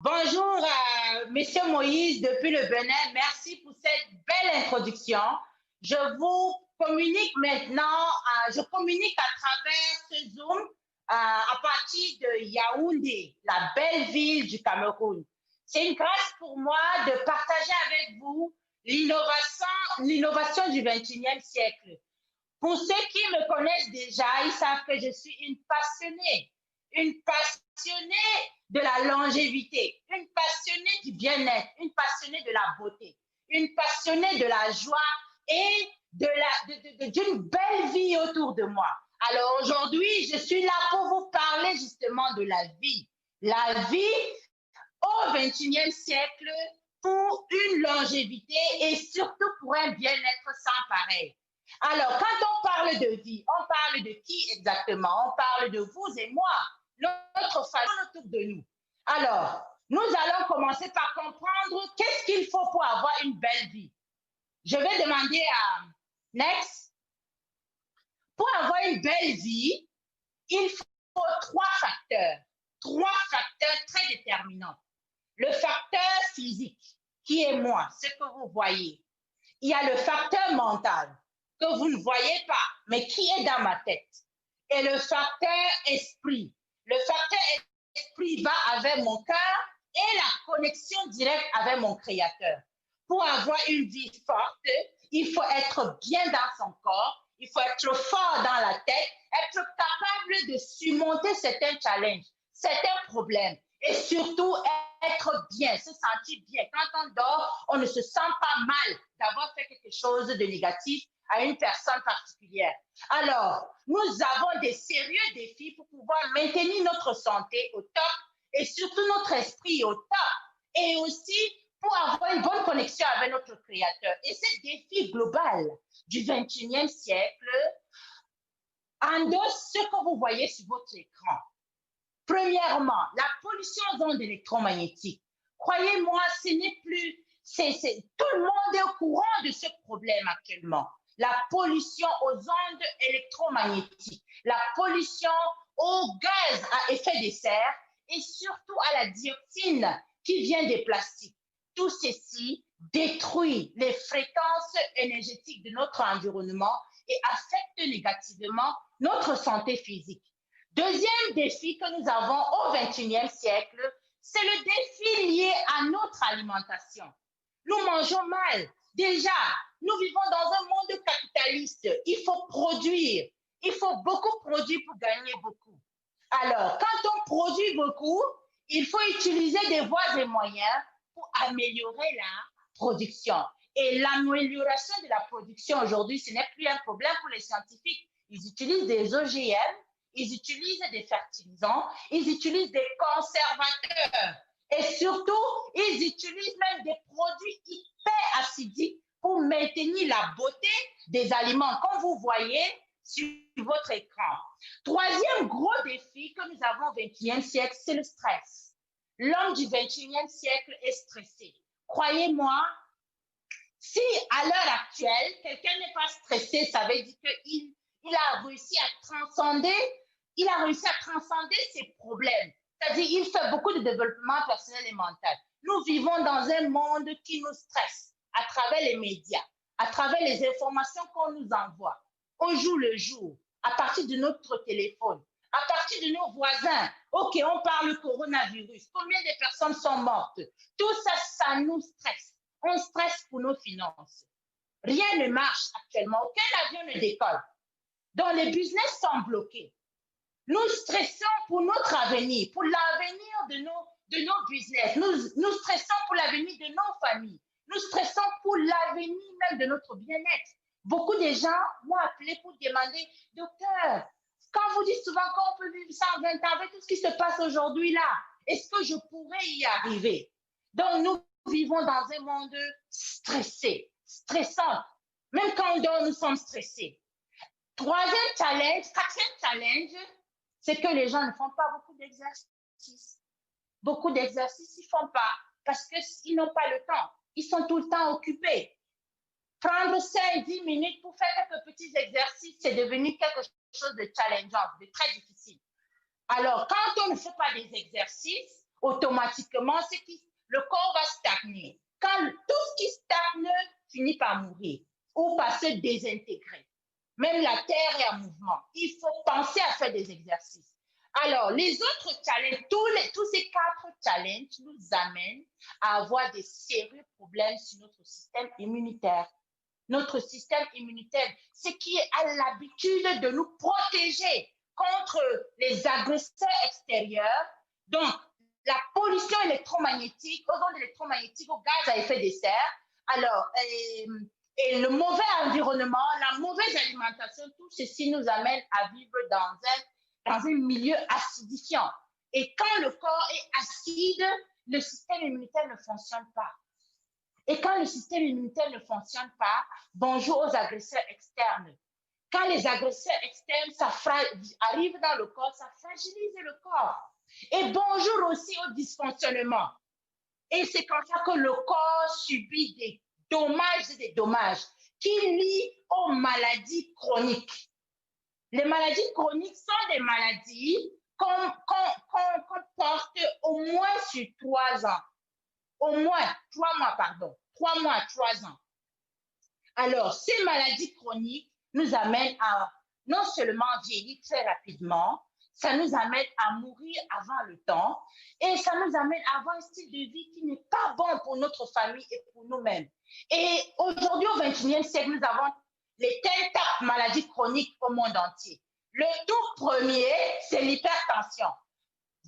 Bonjour, Monsieur Moïse depuis le Bénin. Merci pour cette belle introduction. Je vous communique maintenant, je communique à travers ce Zoom à partir de Yaoundé, la belle ville du Cameroun. C'est une grâce pour moi de partager avec vous l'innovation du 21e siècle. Pour ceux qui me connaissent déjà, ils savent que je suis une passionnée de la longévité, une passionnée du bien-être, une passionnée de la beauté, une passionnée de la joie et d'une belle vie autour de moi. Alors aujourd'hui, je suis là pour vous parler justement de la vie au 21e siècle pour une longévité et surtout pour un bien-être sans pareil. Alors, quand on parle de vie, on parle de qui exactement? On parle de vous et moi, notre famille autour de nous. Alors, nous allons commencer par comprendre qu'est-ce qu'il faut pour avoir une belle vie. Je vais demander à Next. Pour avoir une belle vie, il faut trois facteurs très déterminants. Le facteur physique, qui est moi, ce que vous voyez. Il y a le facteur mental, que vous ne voyez pas, mais qui est dans ma tête. Et le facteur esprit. Le facteur esprit va avec mon cœur et la connexion directe avec mon créateur. Pour avoir une vie forte, il faut être bien dans son corps, il faut être fort dans la tête, être capable de surmonter certains challenges, certains problèmes et surtout être bien, se sentir bien. Quand on dort, on ne se sent pas mal d'avoir fait quelque chose de négatif à une personne particulière. Alors, nous avons des sérieux défis pour pouvoir maintenir notre santé au top et surtout notre esprit au top et aussi pour avoir une bonne connexion avec notre créateur. Et ce défi global du 21e siècle endosse ce que vous voyez sur votre écran. Premièrement, la pollution aux ondes électromagnétiques. Croyez-moi, ce n'est plus... tout le monde est au courant de ce problème actuellement. La pollution aux ondes électromagnétiques, la pollution aux gaz à effet de serre et surtout à la dioxine qui vient des plastiques. Tout ceci détruit les fréquences énergétiques de notre environnement et affecte négativement notre santé physique. Deuxième défi que nous avons au 21e siècle, c'est le défi lié à notre alimentation. Nous mangeons mal. Déjà, nous vivons dans un monde capitaliste. Il faut produire. Il faut beaucoup produire pour gagner beaucoup. Alors, quand on produit beaucoup, il faut utiliser des voies et moyens pour améliorer la production. Et l'amélioration de la production aujourd'hui, ce n'est plus un problème pour les scientifiques. Ils utilisent des OGM, ils utilisent des fertilisants, ils utilisent des conservateurs et surtout, ils utilisent même des produits hyper acidiques pour maintenir la beauté des aliments, comme vous voyez sur votre écran. Troisième gros défi que nous avons au 21e siècle, c'est le stress. L'homme du 21e siècle est stressé. Croyez-moi, si à l'heure actuelle, quelqu'un n'est pas stressé, ça veut dire qu'il a réussi à transcender ses problèmes. C'est-à-dire qu'il fait beaucoup de développement personnel et mental. Nous vivons dans un monde qui nous stresse à travers les médias, à travers les informations qu'on nous envoie, au jour le jour, à partir de notre téléphone, à partir de nos voisins. OK, on parle coronavirus. Combien de personnes sont mortes? Tout ça, ça nous stresse. On stresse pour nos finances. Rien ne marche actuellement. Aucun avion ne décolle. Donc, les business sont bloqués. Nous stressons pour notre avenir, pour l'avenir de nos business. Nous stressons pour l'avenir de nos familles. Nous stressons pour l'avenir même de notre bien-être. Beaucoup de gens m'ont appelé pour demander, docteur, quand vous dites souvent qu'on peut vivre 120 ans avec tout ce qui se passe aujourd'hui là, est-ce que je pourrais y arriver? Donc, nous vivons dans un monde stressé, stressant. Même quand on dort, nous sommes stressés. Quatrième challenge, c'est que les gens ne font pas beaucoup d'exercices. Beaucoup d'exercices, ils ne font pas parce qu'ils n'ont pas le temps. Ils sont tout le temps occupés. Prendre 5-10 minutes pour faire quelques petits exercices, c'est devenu quelque chose de challengeant, de très difficile. Alors, quand on ne fait pas des exercices, automatiquement, le corps va stagner. Quand tout ce qui stagne finit par mourir ou par se désintégrer. Même la Terre est en mouvement. Il faut penser à faire des exercices. Alors, les autres challenges, tous ces 4 challenges nous amènent à avoir des sérieux problèmes sur notre système immunitaire. Notre système immunitaire, c'est qui a l'habitude de nous protéger contre les agresseurs extérieurs. Donc, la pollution électromagnétique, aux ondes électromagnétiques, aux gaz à effet de serre. Alors, et le mauvais environnement, la mauvaise alimentation, tout ceci nous amène à vivre dans un milieu acidifiant. Et quand le corps est acide, le système immunitaire ne fonctionne pas. Et quand le système immunitaire ne fonctionne pas, bonjour aux agresseurs externes. Quand les agresseurs externes arrivent dans le corps, ça fragilise le corps. Et bonjour aussi au dysfonctionnement. Et c'est comme ça que le corps subit des dommages et des dommages qui lient aux maladies chroniques. Les maladies chroniques sont des maladies qu'on porte au moins sur 3 ans. Au moins 3 mois, pardon. 3 mois, 3 ans. Alors, ces maladies chroniques nous amènent à non seulement vieillir très rapidement, ça nous amène à mourir avant le temps et ça nous amène à avoir un style de vie qui n'est pas bon pour notre famille et pour nous-mêmes. Et aujourd'hui, au XXIe siècle, nous avons les 10 maladies chroniques au monde entier. Le tout premier, c'est l'hypertension.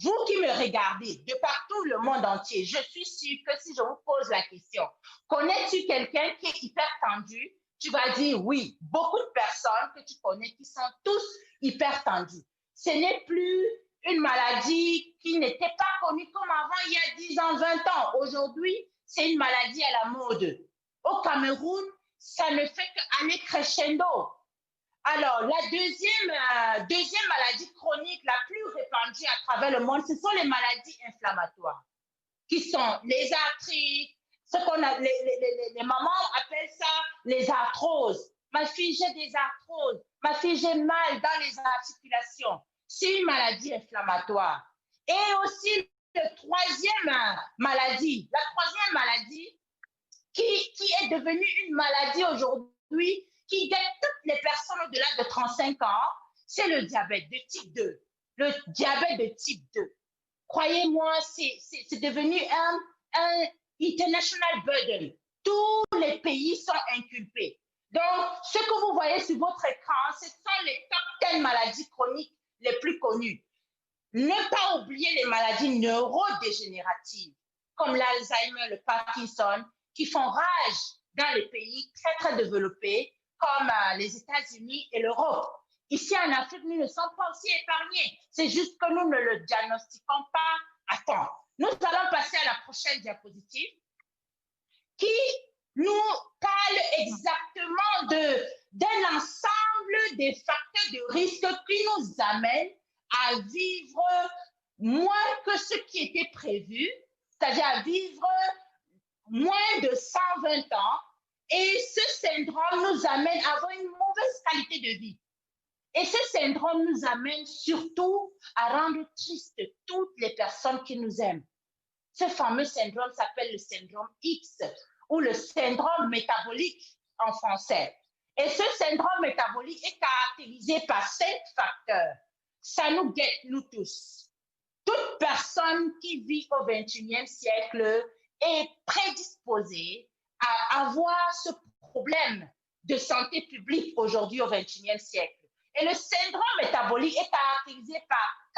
Vous qui me regardez de partout le monde entier, je suis sûre que si je vous pose la question, connais-tu quelqu'un qui est hypertendu? Tu vas dire oui. Beaucoup de personnes que tu connais qui sont tous hypertendus. Ce n'est plus une maladie qui n'était pas connue comme avant il y a 10 ans, 20 ans. Aujourd'hui, c'est une maladie à la mode. Au Cameroun, ça ne fait qu'aller crescendo. Alors, la deuxième maladie chronique la plus répandue à travers le monde, ce sont les maladies inflammatoires, qui sont les arthrites, ce qu'on a, les mamans appellent ça les arthroses. Ma fille, j'ai des arthroses. Ma fille, j'ai mal dans les articulations. C'est une maladie inflammatoire. Et aussi, la troisième maladie qui est devenue une maladie aujourd'hui, qui guette toutes les personnes au-delà de 35 ans, c'est le diabète de type 2. Le diabète de type 2. Croyez-moi, c'est devenu un international burden. Tous les pays sont inculpés. Donc, ce que vous voyez sur votre écran, ce sont les top 10 maladies chroniques les plus connues. Ne pas oublier les maladies neurodégénératives, comme l'Alzheimer, le Parkinson, qui font rage dans les pays très, très développés, comme les États-Unis et l'Europe. Ici, en Afrique, nous ne sommes pas aussi épargnés. C'est juste que nous ne le diagnostiquons pas à temps. Nous allons passer à la prochaine diapositive qui nous parle exactement d'un ensemble des facteurs de risque qui nous amènent à vivre moins que ce qui était prévu, c'est-à-dire à vivre moins de 120 ans. Et ce syndrome nous amène à avoir une mauvaise qualité de vie. Et ce syndrome nous amène surtout à rendre tristes toutes les personnes qui nous aiment. Ce fameux syndrome s'appelle le syndrome X ou le syndrome métabolique en français. Et ce syndrome métabolique est caractérisé par 5 facteurs. Ça nous guette, nous tous. Toute personne qui vit au XXIe siècle est prédisposée à avoir ce problème de santé publique aujourd'hui au XXIe siècle. Et le syndrome métabolique est caractérisé par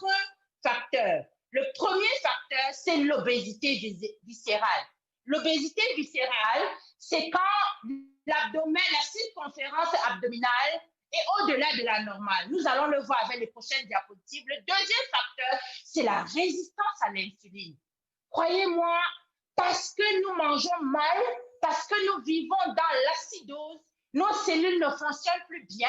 4 facteurs. Le premier facteur, c'est l'obésité viscérale. L'obésité viscérale, c'est quand l'abdomen, la circonférence abdominale est au-delà de la normale. Nous allons le voir avec les prochaines diapositives. Le deuxième facteur, c'est la résistance à l'insuline. Croyez-moi, parce que nous mangeons mal, parce que nous vivons dans l'acidose, nos cellules ne fonctionnent plus bien.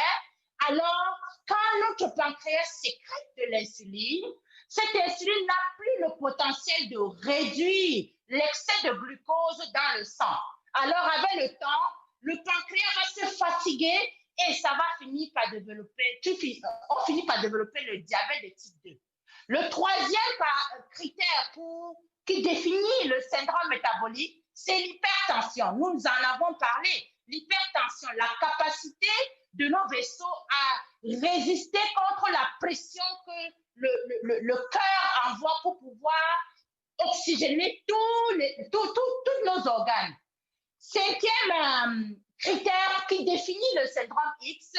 Alors, quand notre pancréas sécrète de l'insuline, cette insuline n'a plus le potentiel de réduire l'excès de glucose dans le sang. Alors, avec le temps, le pancréas va se fatiguer et ça va finir par développer, on finit par développer le diabète de type 2. Le troisième critère qui définit le syndrome métabolique, c'est l'hypertension. Nous en avons parlé. L'hypertension, la capacité de nos vaisseaux à résister contre la pression que le cœur envoie pour pouvoir oxygéner tous nos organes. Cinquième critère qui définit le syndrome X,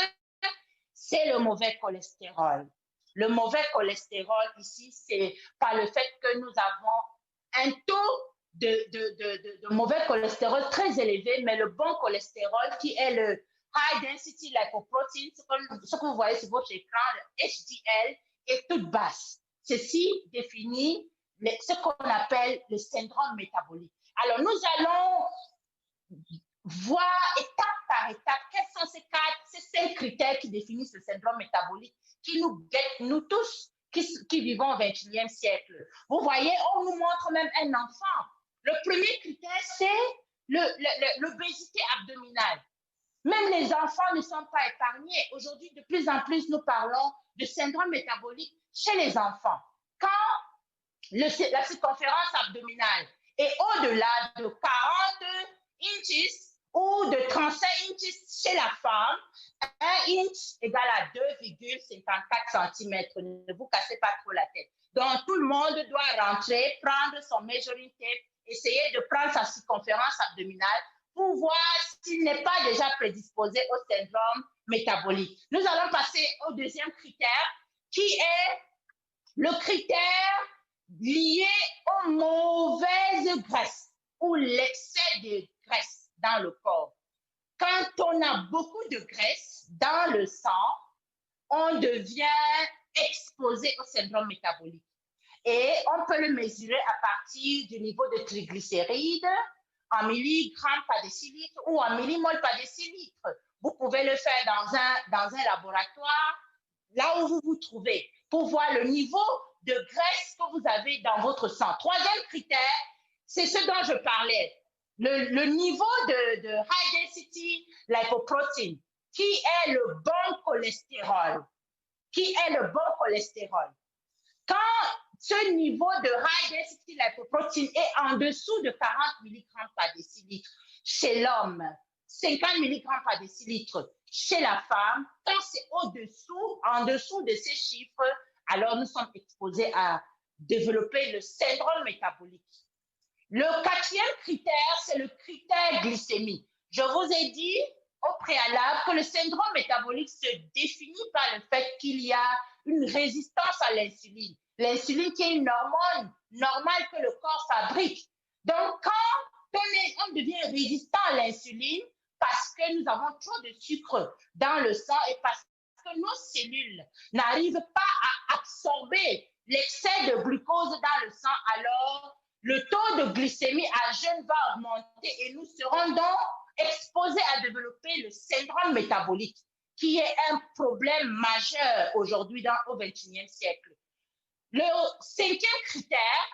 c'est le mauvais cholestérol. Le mauvais cholestérol ici, c'est par le fait que nous avons un taux de mauvais cholestérol très élevé, mais le bon cholestérol qui est le high density lipoprotein, ce que vous voyez sur votre écran, le HDL, est toute basse. Ceci définit ce qu'on appelle le syndrome métabolique. Alors, nous allons voir étape par étape quels sont ces 5 critères qui définissent le syndrome métabolique qui nous guettent, nous tous qui vivons au XXIe siècle. Vous voyez, on nous montre même un enfant. Le premier critère, c'est l'obésité abdominale. Même les enfants ne sont pas épargnés. Aujourd'hui, de plus en plus, nous parlons de syndrome métabolique chez les enfants. Quand la circonférence abdominale est au-delà de 40 inches ou de 35 inches chez la femme, 1 inch égale à 2,54 cm. Ne vous cassez pas trop la tête. Donc, tout le monde doit rentrer, prendre son measuring tape, essayer de prendre sa circonférence abdominale pour voir s'il n'est pas déjà prédisposé au syndrome métabolique. Nous allons passer au deuxième critère, qui est le critère lié aux mauvaises graisses ou l'excès de graisse dans le corps. Quand on a beaucoup de graisse dans le sang, on devient exposé au syndrome métabolique. Et on peut le mesurer à partir du niveau de triglycérides en milligrammes par décilitre ou en millimoles par décilitre. Vous pouvez le faire dans un laboratoire, là où vous vous trouvez, pour voir le niveau de graisse que vous avez dans votre sang. Troisième critère, c'est ce dont je parlais, le niveau de high density lipoprotein, qui est le bon cholestérol. Qui est le bon cholestérol. Quand ce niveau de high density lipoprotein est en dessous de 40 mg par décilitre chez l'homme, 50 mg par décilitre chez la femme, quand c'est en dessous de ces chiffres, alors nous sommes exposés à développer le syndrome métabolique. Le quatrième critère, c'est le critère glycémie. Je vous ai dit au préalable que le syndrome métabolique se définit par le fait qu'il y a une résistance à l'insuline. L'insuline qui est une hormone normale que le corps fabrique. Donc, quand on devient résistant à l'insuline, parce que nous avons trop de sucre dans le sang et parce que nos cellules n'arrivent pas à absorber l'excès de glucose dans le sang, alors le taux de glycémie à jeun va augmenter et nous serons donc exposés à développer le syndrome métabolique, qui est un problème majeur aujourd'hui au XXIe siècle. Le cinquième critère,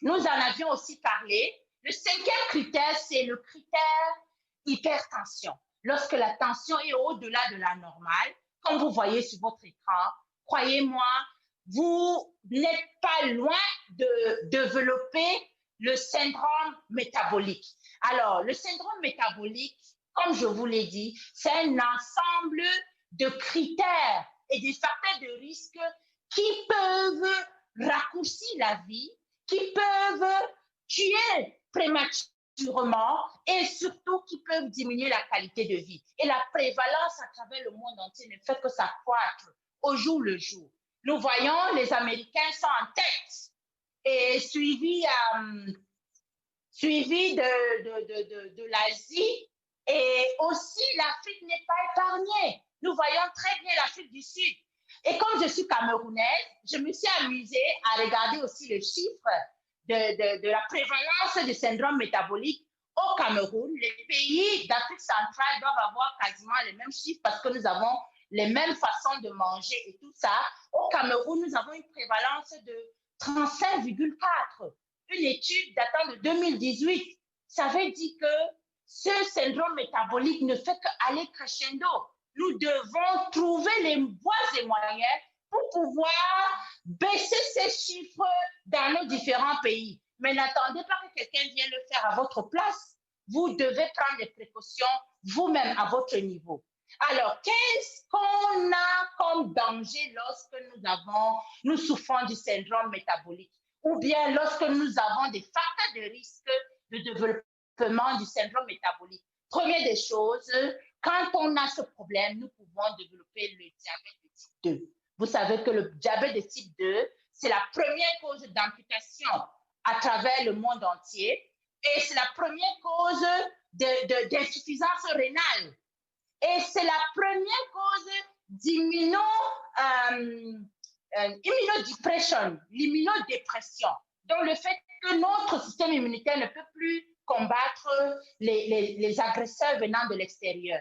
nous en avions aussi parlé. Le cinquième critère, c'est le critère hypertension. Lorsque la tension est au-delà de la normale, comme vous voyez sur votre écran, croyez-moi, vous n'êtes pas loin de développer le syndrome métabolique. Alors, le syndrome métabolique, comme je vous l'ai dit, c'est un ensemble de critères et des facteurs de risque qui peuvent raccourcir la vie, qui peuvent tuer prématurément et surtout qui peuvent diminuer la qualité de vie. Et la prévalence à travers le monde entier ne fait que s'accroître au jour le jour. Nous voyons, les Américains sont en tête et suivis de l'Asie, et aussi l'Afrique n'est pas épargnée. Nous voyons très bien l'Afrique du Sud. Et comme je suis camerounaise, je me suis amusée à regarder aussi le chiffre de la prévalence du syndrome métabolique au Cameroun. Les pays d'Afrique centrale doivent avoir quasiment les mêmes chiffres parce que nous avons les mêmes façons de manger et tout ça. Au Cameroun, nous avons une prévalence de 35,4. Une étude datant de 2018. Ça veut dire que ce syndrome métabolique ne fait qu'aller crescendo. Nous devons trouver les voies et moyens pour pouvoir baisser ces chiffres dans nos différents pays. Mais n'attendez pas que quelqu'un vienne le faire à votre place. Vous devez prendre des précautions vous-même à votre niveau. Alors, qu'est-ce qu'on a comme danger lorsque nous souffrons du syndrome métabolique ou bien lorsque nous avons des facteurs de risque de développement du syndrome métabolique? Première des choses, quand on a ce problème, nous pouvons développer le diabète de type 2. Vous savez que le diabète de type 2, c'est la première cause d'amputation à travers le monde entier et c'est la première cause d'insuffisance rénale. Et c'est la première cause d'immunodépression, l'immunodépression. Donc, le fait que notre système immunitaire ne peut plus combattre les agresseurs venant de l'extérieur.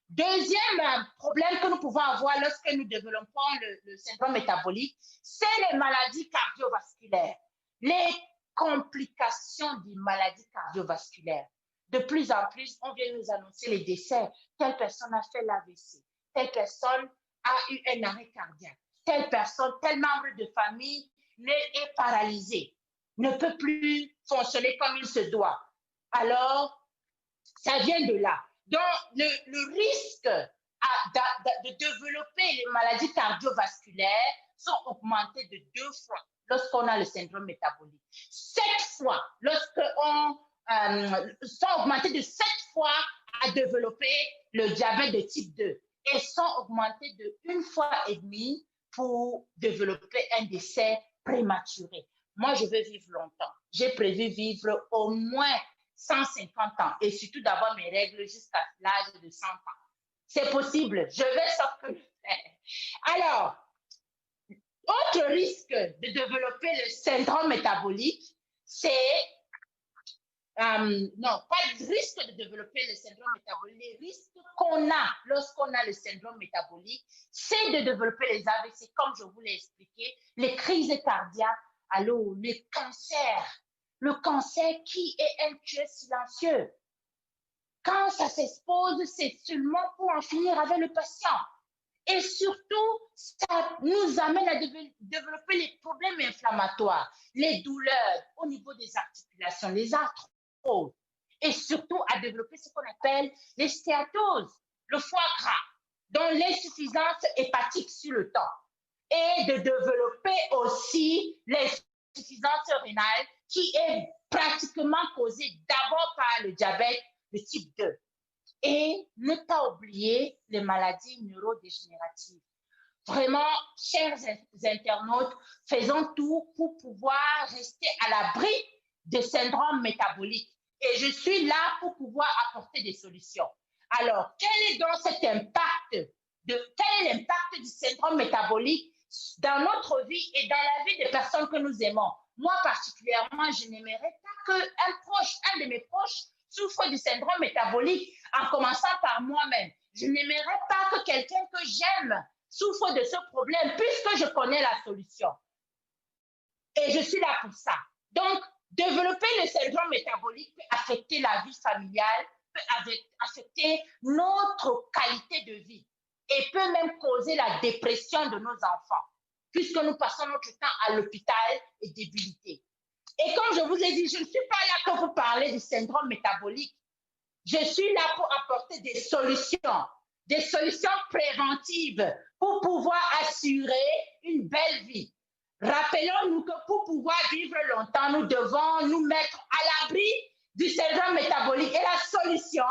Deuxième problème que nous pouvons avoir lorsque nous développons le syndrome métabolique, c'est les maladies cardiovasculaires, les complications des maladies cardiovasculaires. De plus en plus, on vient nous annoncer les décès. Telle personne a fait l'AVC, telle personne a eu un arrêt cardiaque, telle personne, tel membre de famille est paralysé, ne peut plus fonctionner comme il se doit. Alors, ça vient de là. Donc, le risque de développer les maladies cardiovasculaires sont augmentés de 2 fois lorsqu'on a le syndrome métabolique. 7 fois lorsqu'on sont augmentés de 7 fois à développer le diabète de type 2 et sont augmentés de 1,5 fois pour développer un décès prématuré. Moi, je veux vivre longtemps. J'ai prévu vivre au moins 150 ans et surtout d'avoir mes règles jusqu'à l'âge de 100 ans. C'est possible, je vais sauf que le faire. Alors, autre risque de développer le syndrome métabolique, c'est non, pas de risque de développer le syndrome métabolique. Les risques qu'on a lorsqu'on a le syndrome métabolique, c'est de développer les AVC, comme je vous l'ai expliqué, les crises cardiaques, alors les cancers. Le cancer qui est un tueur silencieux. Quand ça s'expose, c'est seulement pour en finir avec le patient. Et surtout, ça nous amène à développer les problèmes inflammatoires, les douleurs au niveau des articulations, les arthroses, et surtout à développer ce qu'on appelle les stéatoses, le foie gras, dont l'insuffisance hépatique sur le temps, et de développer aussi l'insuffisance rénale qui est pratiquement causée d'abord par le diabète de type 2. Et ne pas oublier les maladies neurodégénératives. Vraiment, chers internautes, faisons tout pour pouvoir rester à l'abri des syndromes métaboliques. Et je suis là pour pouvoir apporter des solutions. Alors, quel est donc cet impact quel est l'impact du syndrome métabolique dans notre vie et dans la vie des personnes que nous aimons? Moi, particulièrement, je n'aimerais pas qu'un de mes proches souffre du syndrome métabolique en commençant par moi-même. Je n'aimerais pas que quelqu'un que j'aime souffre de ce problème puisque je connais la solution. Et je suis là pour ça. Donc, développer le syndrome métabolique peut affecter la vie familiale, peut affecter notre qualité de vie et peut même causer la dépression de nos enfants puisque nous passons notre temps à l'hôpital et débilités. Et comme je vous ai dit, je ne suis pas là pour vous parler du syndrome métabolique. Je suis là pour apporter des solutions préventives pour pouvoir assurer une belle vie. Rappelons-nous que pour pouvoir vivre longtemps, nous devons nous mettre à l'abri du syndrome métabolique. Et la solution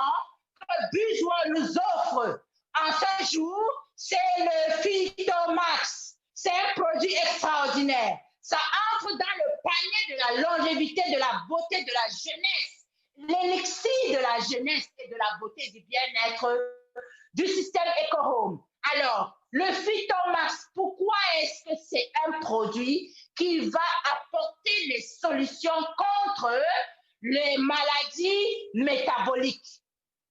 que Bujois nous offre en ce jour, c'est le Phytomax. C'est un produit extraordinaire. Ça entre dans le panier de la longévité, de la beauté, de la jeunesse, l'élixir de la jeunesse et de la beauté du bien-être du système EcoHome. Alors, le Phytomax, pourquoi est-ce que c'est un produit qui va apporter les solutions contre les maladies métaboliques?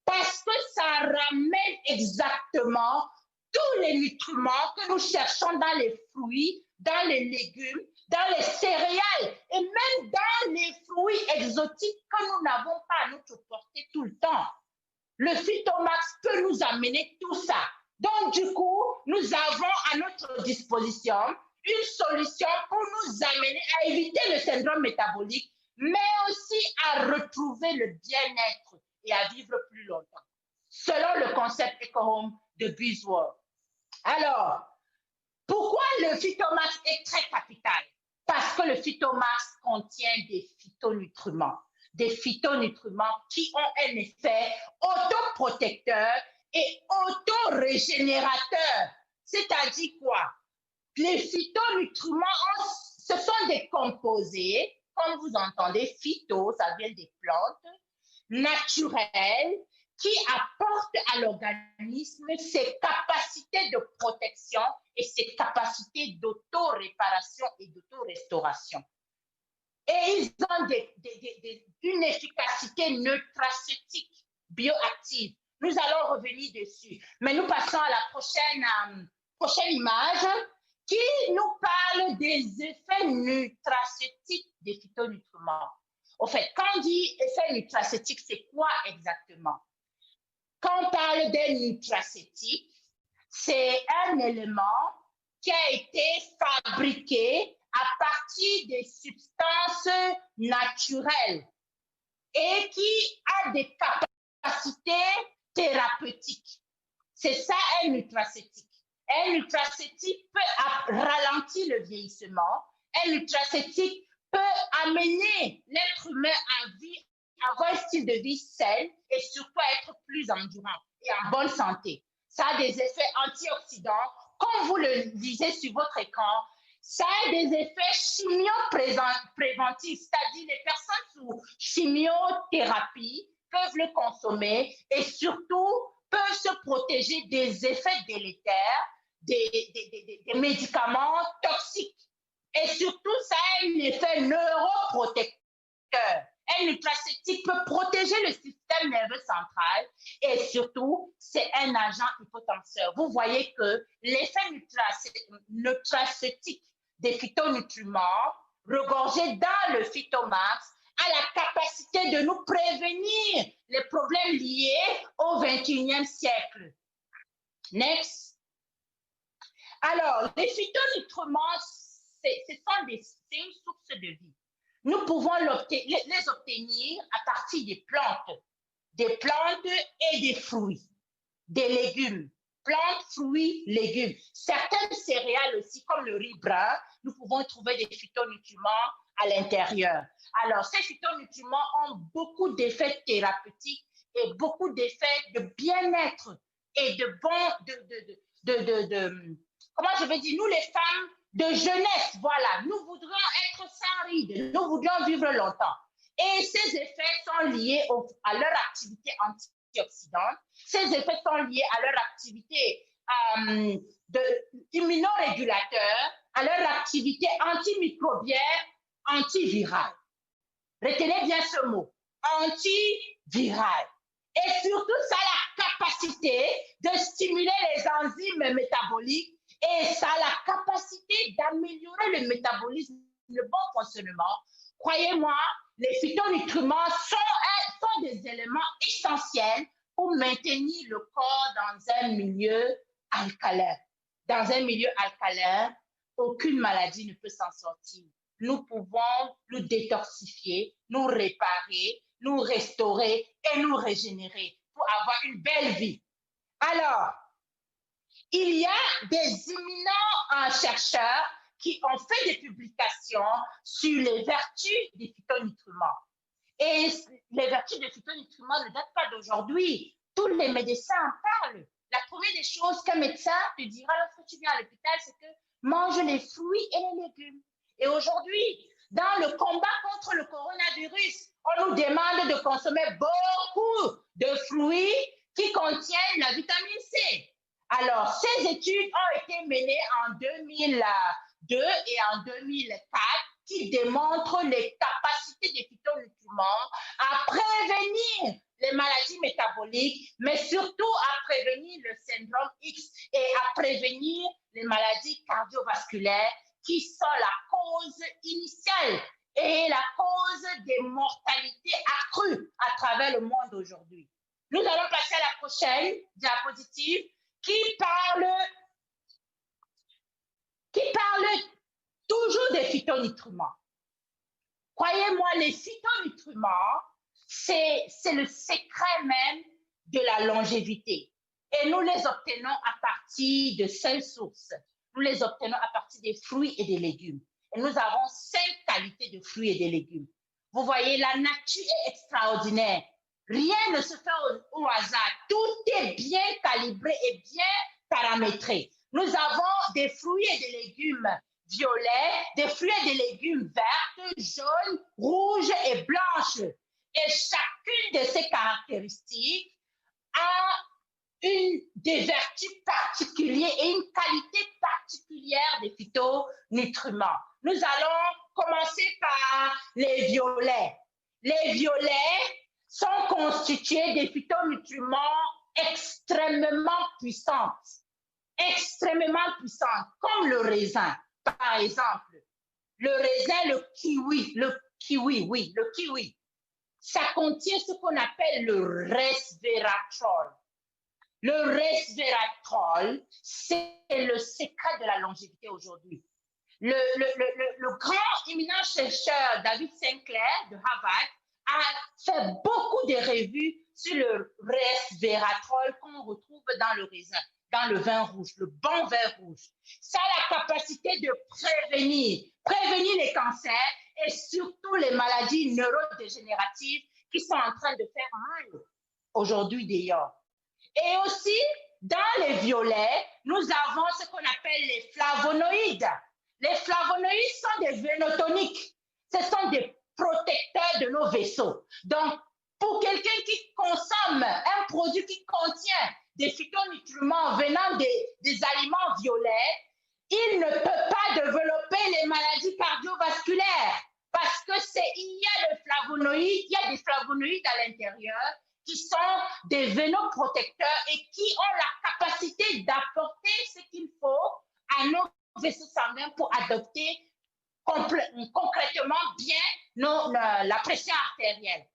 Parce que ça ramène exactement tous les nutriments que nous cherchons dans les fruits, dans les légumes, dans les céréales et même dans les fruits exotiques que nous n'avons pas à notre portée tout le temps. Le Phytomax peut nous amener tout ça. Donc, du coup, nous avons à notre disposition une solution pour nous amener à éviter le syndrome métabolique, mais aussi à retrouver le bien-être et à vivre plus longtemps, selon le concept EcoHome de Buzzword. Alors, pourquoi le Phytomax est très capital? Parce que le Phytomax contient des phytonutriments qui ont un effet autoprotecteur et autorégénérateur. C'est-à-dire quoi? Les phytonutriments, ce sont des composés, comme vous entendez, phyto, ça vient des plantes, naturelles, qui apportent à l'organisme ses capacités de protection et ses capacités d'auto-réparation et d'auto-restauration. Et ils ont une efficacité neutraceutique bioactive. Nous allons revenir dessus. Mais nous passons à la prochaine image qui nous parle des effets nutraceutiques des phytonutriments. Au fait, quand on dit effet nutraceutique, c'est quoi exactement? Quand on parle d'un nutraceutique, c'est un élément qui a été fabriqué à partir des substances naturelles et qui a des capacités thérapeutiques. C'est ça un nutraceutique. Un nutraceutique peut ralentir le vieillissement. Un nutraceutique peut amener l'être humain à avoir un style de vie sain et surtout à être plus endurant et en bonne santé. Ça a des effets antioxydants. Comme vous le lisez sur votre écran, ça a des effets chimio-préventifs, c'est-à-dire les personnes sous chimiothérapie peuvent le consommer et surtout peuvent se protéger des effets délétères des médicaments toxiques. Et surtout, ça a un effet neuroprotecteur. Un nutraceutique peut protéger le système nerveux central et surtout, c'est un agent hypotenseur. Vous voyez que l'effet nutraceutique des phytonutriments regorgés dans le Phytomax a la capacité de nous prévenir les problèmes liés au XXIe siècle. Next. Alors, les phytonutriments, c'est une source de vie. Nous pouvons les obtenir à partir des plantes et des fruits, des légumes. Plantes, fruits, légumes. Certaines céréales aussi, comme le riz brun, nous pouvons trouver des phytonutriments à l'intérieur. Alors, ces phytonutriments ont beaucoup d'effets thérapeutiques et beaucoup d'effets de bien-être et comment je vais dire, nous les femmes de jeunesse, voilà, nous voudrions être sans rides, nous voudrions vivre longtemps. Et ces effets sont liés à leur activité antioxydante, ces effets sont liés à leur activité immunorégulateur, à leur activité antimicrobienne, antivirale. Retenez bien ce mot, antivirale. Et surtout, ça a la capacité de stimuler les enzymes métaboliques et ça a la capacité d'améliorer le métabolisme, le bon fonctionnement. Croyez-moi, les phytonutriments sont des éléments essentiels pour maintenir le corps dans un milieu alcalin. Dans un milieu alcalin, aucune maladie ne peut s'en sortir. Nous pouvons nous détoxifier, nous réparer, nous restaurer et nous régénérer pour avoir une belle vie. Alors, il y a des éminents chercheurs qui ont fait des publications sur les vertus des phytonutriments. Et les vertus des phytonutriments ne datent pas d'aujourd'hui. Tous les médecins en parlent. La première des choses qu'un médecin te dira lorsque tu viens à l'hôpital, c'est que mange les fruits et les légumes. Et aujourd'hui, dans le combat contre le coronavirus, on nous demande de consommer beaucoup de fruits qui contiennent la vitamine C. Alors, ces études ont été menées en 2002 et en 2004 qui démontrent les capacités des phytonutriments à prévenir les maladies métaboliques, mais surtout à prévenir le syndrome X et à prévenir les maladies cardiovasculaires qui sont la cause initiale et la cause des mortalités accrues à travers le monde aujourd'hui. Nous allons passer à la prochaine diapositive qui parle toujours des phytonutriments. Croyez-moi, les phytonutriments, c'est le secret même de la longévité. Et nous les obtenons à partir de 5 sources. Nous les obtenons à partir des fruits et des légumes. Et nous avons 5 qualités de fruits et de légumes. Vous voyez, la nature est extraordinaire. Rien ne se fait au hasard. Tout est bien calibré et bien paramétré. Nous avons des fruits et des légumes violets, des fruits et des légumes verts, jaunes, rouges et blanches. Et chacune de ces caractéristiques a des vertus particulières et une qualité particulière des phytonutriments. Nous allons commencer par les violets. Les violets sont constitués de phytonutriments extrêmement puissants, comme le raisin, par exemple. Le raisin, le kiwi, ça contient ce qu'on appelle le resveratrol. Le resveratrol, c'est le secret de la longévité aujourd'hui. Le grand éminent chercheur David Sinclair de Harvard a fait beaucoup de revues sur le resveratrol qu'on retrouve dans le raisin, dans le vin rouge, le bon vin rouge. Ça a la capacité de prévenir les cancers et surtout les maladies neurodégénératives qui sont en train de faire mal aujourd'hui d'ailleurs. Et aussi, dans les violets, nous avons ce qu'on appelle les flavonoïdes. Les flavonoïdes sont des vénotoniques. Ce sont des protecteurs de nos vaisseaux. Donc, pour quelqu'un qui consomme un produit qui contient des phytonutriments venant des aliments violets, il ne peut pas développer les maladies cardiovasculaires parce que il y a des flavonoïdes à l'intérieur qui sont des vénoprotecteurs et qui ont la capacité d'apporter ce qu'il faut à nos vaisseaux sanguins pour adopter concrètement bien la pression artérielle.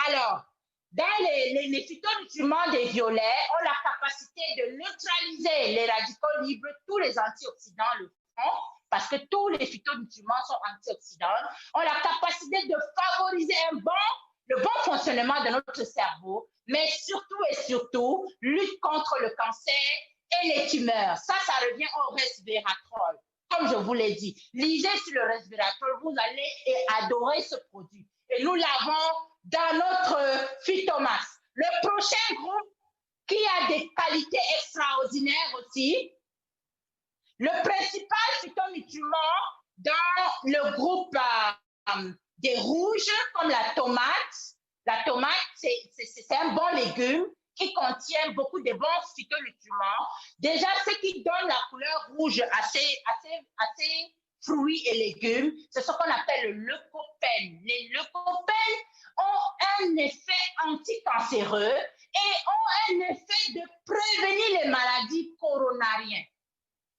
Alors, dans les phytonutriments des violets ont la capacité de neutraliser les radicaux libres, tous les antioxydants le font, parce que tous les phytonutriments sont antioxydants, ont la capacité de favoriser le bon fonctionnement de notre cerveau, mais surtout, lutte contre le cancer et les tumeurs. Ça revient au resveratrol. Comme je vous l'ai dit, lisez sur le resveratrol, vous allez adorer ce produit. Et nous l'avons dans notre Phytomax. Le prochain groupe qui a des qualités extraordinaires aussi, le principal phytonutriment dans le groupe des rouges, comme la tomate. La tomate, c'est un bon légume qui contient beaucoup de bons phytonutriments. Déjà, ce qui donne la couleur rouge à ces fruits et légumes, c'est ce qu'on appelle le leucopène. Les leucopènes ont un effet anticancéreux et ont un effet de prévenir les maladies coronariennes.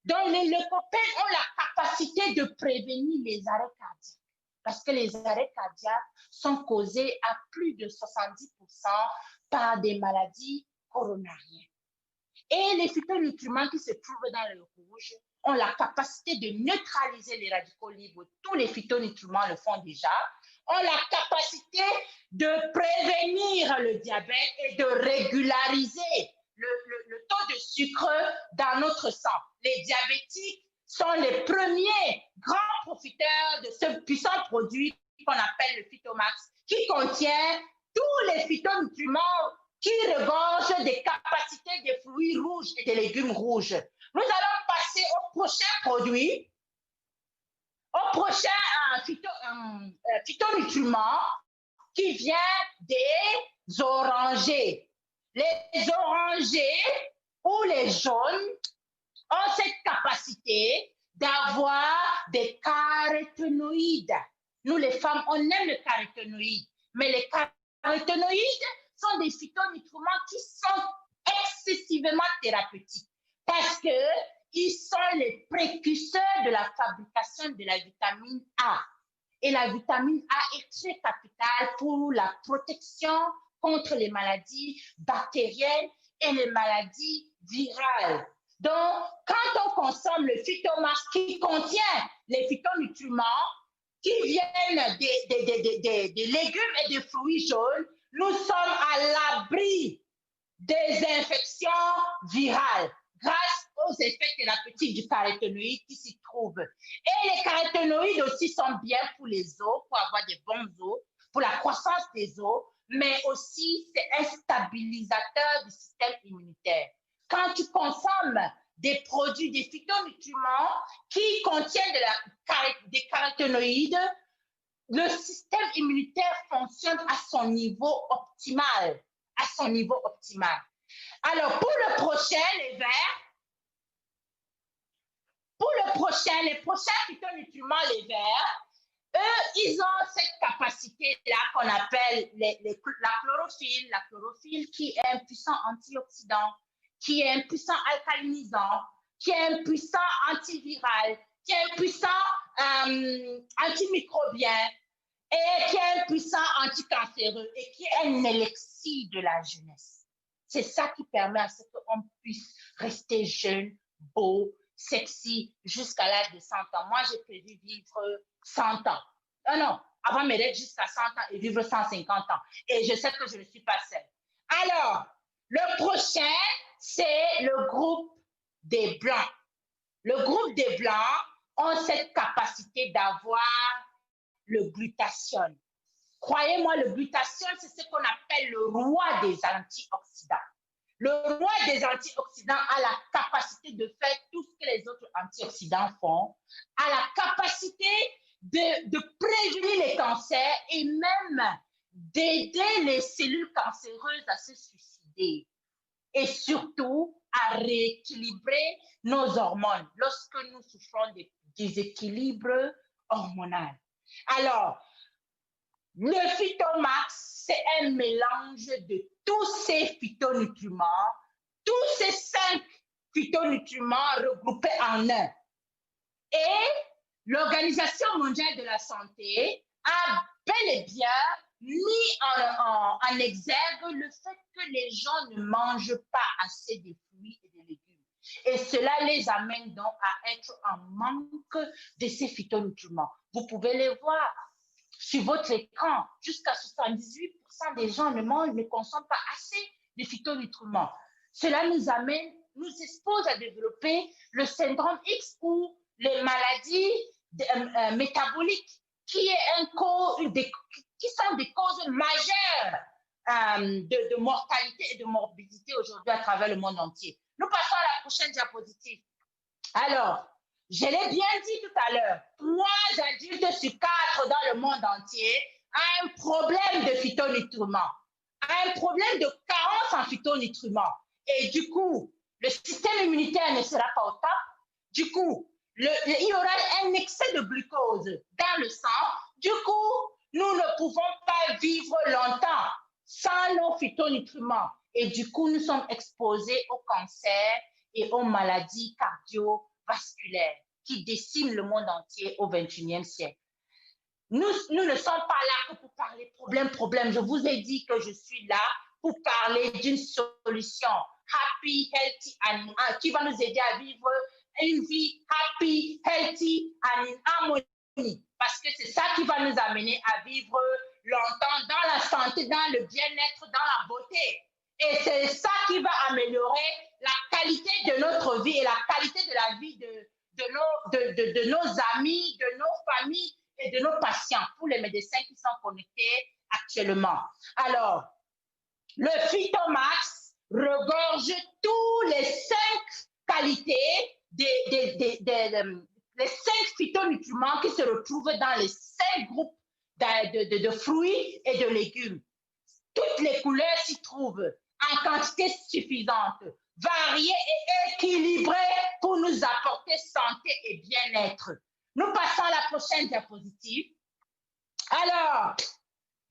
Donc, les leucopènes ont la capacité de prévenir les arrêts cardiaques parce que les arrêts cardiaques sont causés à plus de 70% par des maladies coronariennes. Et les phytonutriments qui se trouvent dans le rouge ont la capacité de neutraliser les radicaux libres. Tous les phytonutriments le font déjà. Ont la capacité de prévenir le diabète et de régulariser le taux de sucre dans notre sang. Les diabétiques sont les premiers grands profiteurs de ce puissant produit qu'on appelle le Phytomax, qui contient tous les phytonutriments qui regorgent des capacités des fruits rouges et des légumes rouges. Nous allons passer au prochain produit, au prochain phytonutriment qui vient des orangers. Les orangers ou les jaunes ont cette capacité d'avoir des caroténoïdes. Nous, les femmes, on aime le caroténoïde, mais les caroténoïdes sont des phytonutriments qui sont excessivement thérapeutiques parce qu'ils sont les précurseurs de la fabrication de la vitamine A. Et la vitamine A est très capitale pour la protection contre les maladies bactériennes et les maladies virales. Donc, quand on consomme le Phytomax qui contient les phytonutriments qui viennent des légumes et des fruits jaunes, nous sommes à l'abri des infections virales grâce aux effets thérapeutiques du caroténoïde qui s'y trouvent. Et les caroténoïdes aussi sont bien pour les os, pour avoir des bons os, pour la croissance des os, mais aussi c'est un stabilisateur du système immunitaire. Quand tu consommes des produits, des phytonutriments qui contiennent des caroténoïdes, le système immunitaire fonctionne à son niveau optimal. À son niveau optimal. Alors, pour le prochain, les verts, les prochains phytonutriments, les verts, eux, ils ont cette capacité-là qu'on appelle la chlorophylle qui est un puissant antioxydant, qui est un puissant alcalinisant, qui est un puissant antiviral, qui est un puissant antimicrobien et qui est un puissant anticancéreux et qui est un élixir de la jeunesse. C'est ça qui permet à ce qu'on puisse rester jeune, beau, sexy jusqu'à l'âge de 100 ans. Moi, j'ai prévu vivre 100 ans. Non, avant mes règles jusqu'à 100 ans et vivre 150 ans. Et je sais que je ne suis pas seule. Alors, le prochain, c'est le groupe des Blancs. Le groupe des Blancs ont cette capacité d'avoir le glutathione. Croyez-moi, le glutathione, c'est ce qu'on appelle le roi des antioxydants. Le roi des antioxydants a la capacité de faire tout ce que les autres antioxydants font, a la capacité de prévenir les cancers et même d'aider les cellules cancéreuses à se suicider et surtout à rééquilibrer nos hormones lorsque nous souffrons de déséquilibre hormonal. Alors, le Phytomax, c'est un mélange de tous ces phytonutriments, tous ces 5 phytonutriments regroupés en un. Et l'Organisation mondiale de la santé a bel et bien mis en exergue le fait que les gens ne mangent pas assez de fruits et de légumes. Et cela les amène donc à être en manque de ces phytonutriments. Vous pouvez les voir sur votre écran. Jusqu'à 78% des gens ne consomment pas assez de phytonutriments. Cela nous expose à développer le syndrome X ou les maladies métaboliques qui sont des causes majeures de mortalité et de morbidité aujourd'hui à travers le monde entier. Nous passons à la prochaine diapositive. Alors, je l'ai bien dit tout à l'heure, 3 adultes sur 4 dans le monde entier ont un problème de phytonutriments, un problème de carence en phytonutriments. Et du coup, le système immunitaire ne sera pas au top. Du coup, il y aura un excès de glucose dans le sang. Du coup, nous ne pouvons pas vivre longtemps sans nos phytonutriments. Et du coup, nous sommes exposés au cancer et aux maladies cardiovasculaires qui déciment le monde entier au XXIe siècle. Nous ne sommes pas là que pour parler problème. Je vous ai dit que je suis là pour parler d'une solution happy, healthy, qui va nous aider à vivre une vie happy, healthy, and in harmony. Parce que c'est ça qui va nous amener à vivre longtemps dans la santé, dans le bien-être, dans la beauté. Et c'est ça qui va améliorer la qualité de notre vie et la qualité de la vie de nos amis, de nos familles et de nos patients, pour les médecins qui sont connectés actuellement. Alors, le Phytomax regorge tous les 5 qualités les 5 phytonutriments qui se retrouvent dans les 5 groupes de fruits et de légumes. Toutes les couleurs s'y trouvent en quantité suffisante, variées et équilibrées pour nous apporter santé et bien-être. Nous passons à la prochaine diapositive. Alors,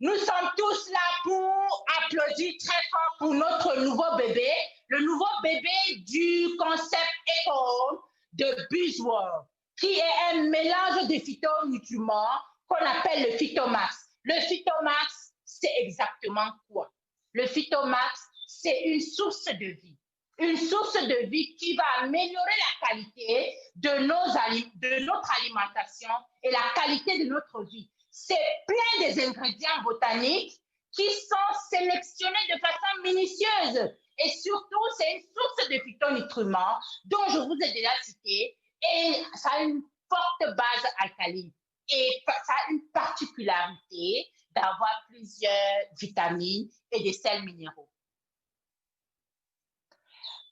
nous sommes tous là pour applaudir très fort pour notre nouveau bébé, le nouveau bébé du concept EcoHome de BuzzWorld, qui est un mélange de phytonutriments qu'on appelle le Phytomax. Le Phytomax, c'est exactement quoi? Le Phytomax, c'est une source de vie. une source de vie qui va améliorer la qualité de notre alimentation et la qualité de notre vie. C'est plein des ingrédients botaniques qui sont sélectionnés de façon minutieuse. Et surtout, c'est une source de phytonutriments dont je vous ai déjà cité et ça a une forte base alcaline. Et ça a une particularité d'avoir plusieurs vitamines et des sels minéraux.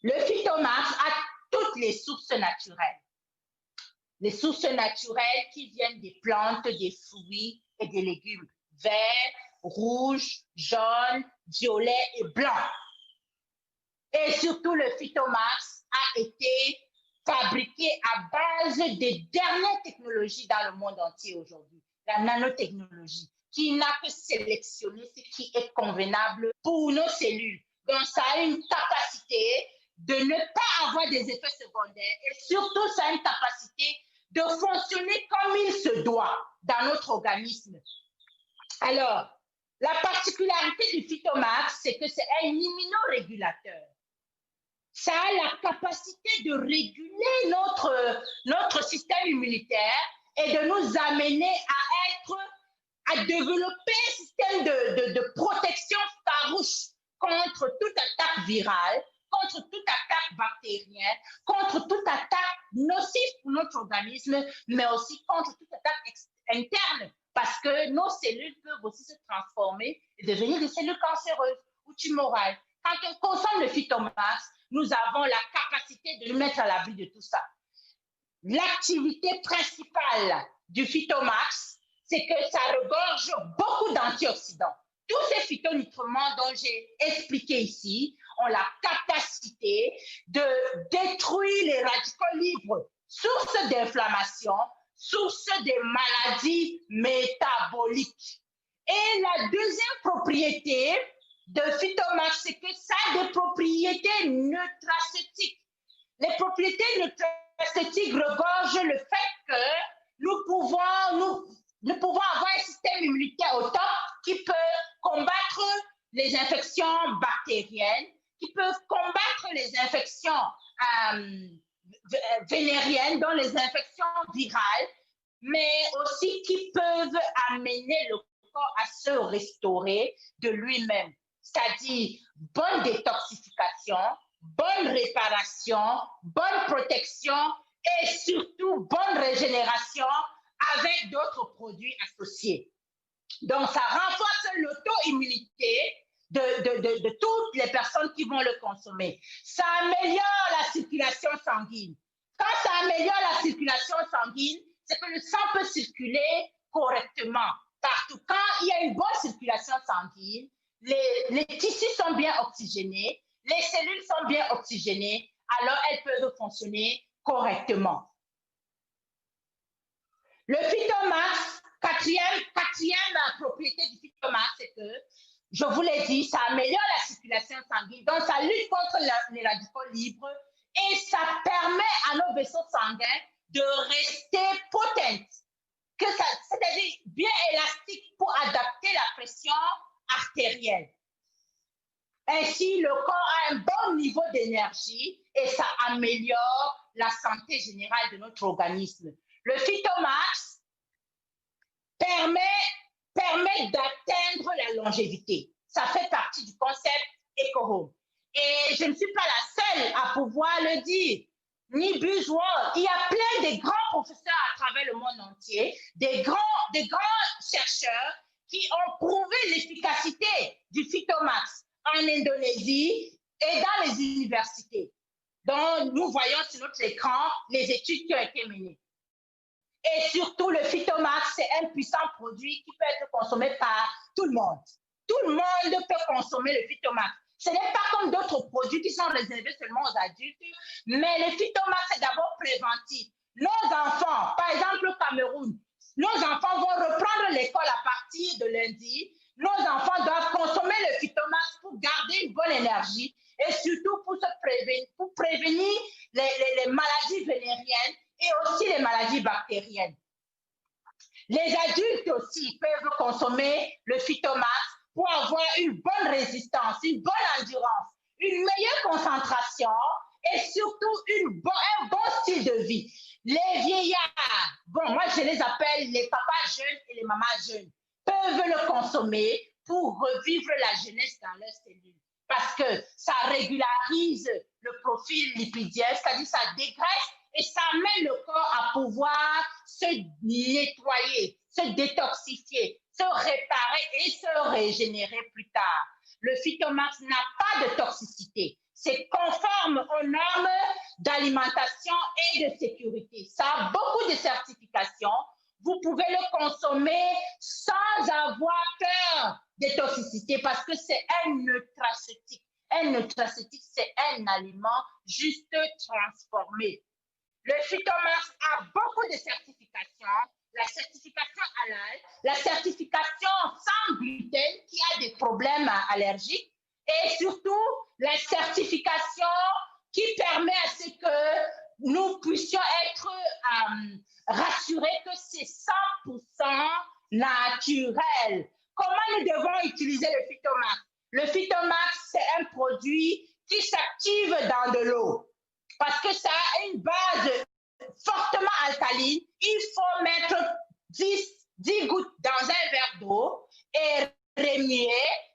Le Phytomax a toutes les sources naturelles. Les sources naturelles qui viennent des plantes, des fruits et des légumes verts, rouges, jaunes, violets et blancs. Et surtout, le Phytomax a été fabriqué à base des dernières technologies dans le monde entier aujourd'hui. La nanotechnologie, qui n'a que sélectionné ce qui est convenable pour nos cellules. Donc, ça a une capacité de ne pas avoir des effets secondaires et surtout, ça a une capacité de fonctionner comme il se doit dans notre organisme. Alors, la particularité du Phytomax, c'est que c'est un immunorégulateur. Ça a la capacité de réguler notre système immunitaire et de nous amener à développer un système de protection farouche contre toute attaque virale, contre toute attaque bactérienne, contre toute attaque nocive pour notre organisme, mais aussi contre toute attaque interne, parce que nos cellules peuvent aussi se transformer et devenir des cellules cancéreuses ou tumorales. Quand on consomme le Phytomax, nous avons la capacité de nous mettre à l'abri de tout ça. L'activité principale du Phytomax, c'est que ça regorge beaucoup d'antioxydants. Tous ces phytonutriments dont j'ai expliqué ici ont la capacité de détruire les radicaux libres, source d'inflammation, source de maladies métaboliques. Et la deuxième propriété de Phytomax, c'est que ça a des propriétés nutraceutiques. Les propriétés nutraceutiques regorgent le fait que nous pouvons avoir un système immunitaire au top qui peut combattre les infections bactériennes, qui peuvent combattre les infections vénériennes, dont les infections virales, mais aussi qui peuvent amener le corps à se restaurer de lui-même. C'est-à-dire bonne détoxification, bonne réparation, bonne protection et surtout bonne régénération avec d'autres produits associés. Donc, ça renforce l'auto-immunité de toutes les personnes qui vont le consommer. Ça améliore la circulation sanguine. Quand ça améliore la circulation sanguine, c'est que le sang peut circuler correctement partout. Quand il y a une bonne circulation sanguine, les tissus sont bien oxygénés, les cellules sont bien oxygénées, alors elles peuvent fonctionner correctement. Le Phytomax, quatrième propriété du Phytomax, c'est que, je vous l'ai dit, ça améliore la circulation sanguine, donc ça lutte contre les radicaux libres et ça permet à nos vaisseaux sanguins de rester potents, c'est-à-dire bien élastiques pour adapter la pression artérielle. Ainsi, le corps a un bon niveau d'énergie et ça améliore la santé générale de notre organisme. Le Phytomax permet d'atteindre la longévité. Ça fait partie du concept EcoHome. Et je ne suis pas la seule à pouvoir le dire, ni Buzzword. Il y a plein de grands professeurs à travers le monde entier, des grands chercheurs qui ont prouvé l'efficacité du Phytomax en Indonésie et dans les universités. Donc, nous voyons sur notre écran les études qui ont été menées. Et surtout, le Phytomax, c'est un puissant produit qui peut être consommé par tout le monde. Tout le monde peut consommer le Phytomax. Ce n'est pas comme d'autres produits qui sont réservés seulement aux adultes, mais le Phytomax est d'abord préventif. Nos enfants, par exemple au Cameroun, nos enfants vont reprendre l'école à partir de lundi. Nos enfants doivent consommer le Phytomax pour garder une bonne énergie et surtout pour prévenir les maladies vénériennes et aussi les maladies bactériennes. Les adultes aussi peuvent consommer le Phytomax pour avoir une bonne résistance, une bonne endurance, une meilleure concentration et surtout un bon style de vie. Les vieillards, bon, moi je les appelle les papas jeunes et les mamans jeunes, peuvent le consommer pour revivre la jeunesse dans leurs cellules. Parce que ça régularise le profil lipidien, c'est-à-dire ça dégraisse et ça amène le corps à pouvoir se nettoyer, se détoxifier, se réparer et se régénérer plus tard. Le Phytomax n'a pas de toxicité. C'est conforme aux normes d'alimentation et de sécurité. Ça a beaucoup de certifications. Vous pouvez le consommer sans avoir peur de toxicité parce que c'est un nutraceutique. Un nutraceutique, c'est un aliment juste transformé. Le Phytomax a beaucoup de certifications. La certification halal, la certification sans gluten qui a des problèmes allergiques et surtout la certification qui permet à ce que nous puissions être rassurés que c'est 100% naturel. Comment nous devons utiliser le Phytomax? Le Phytomax, c'est un produit qui s'active dans de l'eau parce que ça a une base fortement alcaline. Il faut mettre 10 gouttes dans un verre d'eau et remuer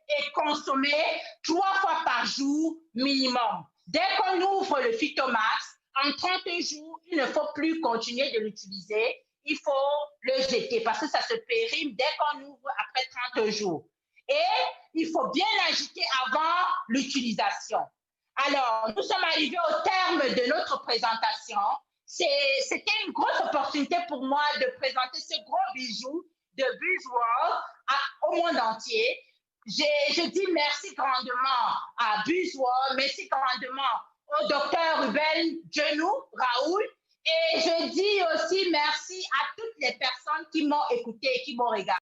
et consommer 3 fois par jour minimum. Dès qu'on ouvre le Phytomax, en 30 jours, il ne faut plus continuer de l'utiliser. Il faut le jeter parce que ça se périme dès qu'on ouvre après 30 jours. Et il faut bien l'agiter avant l'utilisation. Alors, nous sommes arrivés au terme de notre présentation. C'était une grosse opportunité pour moi de présenter ce gros bijou de BuzzWorld au monde entier. Je dis merci grandement à BuzzWorld, merci grandement au docteur Ruben Genou Raoul, et je dis aussi merci à toutes les personnes qui m'ont écouté et qui m'ont regardé.